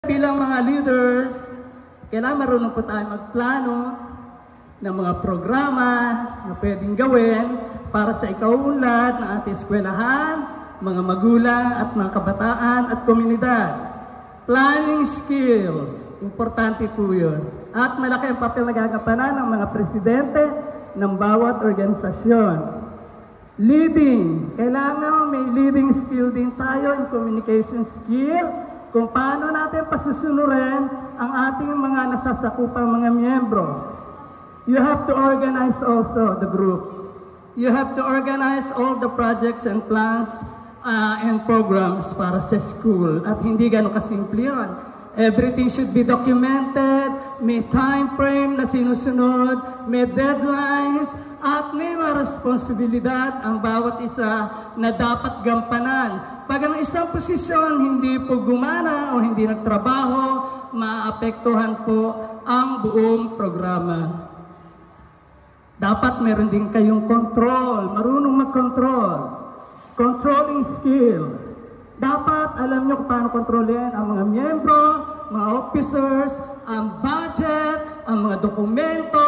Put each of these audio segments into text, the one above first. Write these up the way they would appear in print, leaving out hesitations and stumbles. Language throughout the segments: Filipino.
Bilang mga leaders, kailangan marunong po tayo magplano ng mga programa na pwedeng gawin para sa ikaunlad ng ating eskwelahan, mga magulang at mga kabataan at komunidad. Planning skill, importante po yun. At malaki ang papel na gagampanan ng mga presidente ng bawat organisasyon. Leading, kailangan may leading skill din tayo in communication skill, kung paano natin pasusunurin ang ating mga nasasakupang mga miyembro. You have to organize also the group. You have to organize all the projects and plans and programs para sa school. At hindi ganun kasimple yun. Everything should be documented, may time frame na sinusunod, may deadlines, at may mga responsibilidad ang bawat isa na dapat gampanan. Pag ang isang posisyon hindi po gumana o hindi nagtrabaho, maapektuhan po ang buong programa. Dapat meron din kayong control, marunong mag-control. Controlling skill. Dapat alam nyo kung paano kontrolin ang mga miyembro, mga officers, ang budget, ang mga dokumento,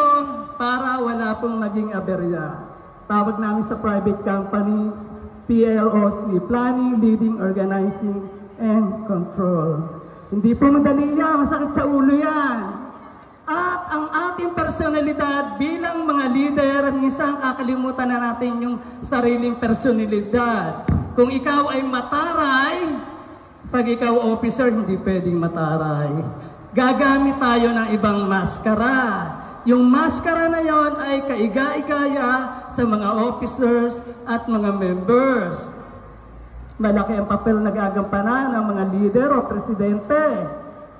para wala pong maging aberya. Tawag namin sa private companies, PLOC, Planning, Leading, Organizing, and Control. Hindi po madali yan, masakit sa ulo yan. At ang ating personalidad bilang mga leader, minsan kakalimutan na natin yung sariling personalidad. Kung ikaw ay mataray, pag ikaw officer, hindi pwedeng mataray. Gagamit tayo ng ibang maskara. Yung maskara na yon ay kaiga-igaya sa mga officers at mga members. Malaki ang papel na gagampanan ng mga leader o presidente.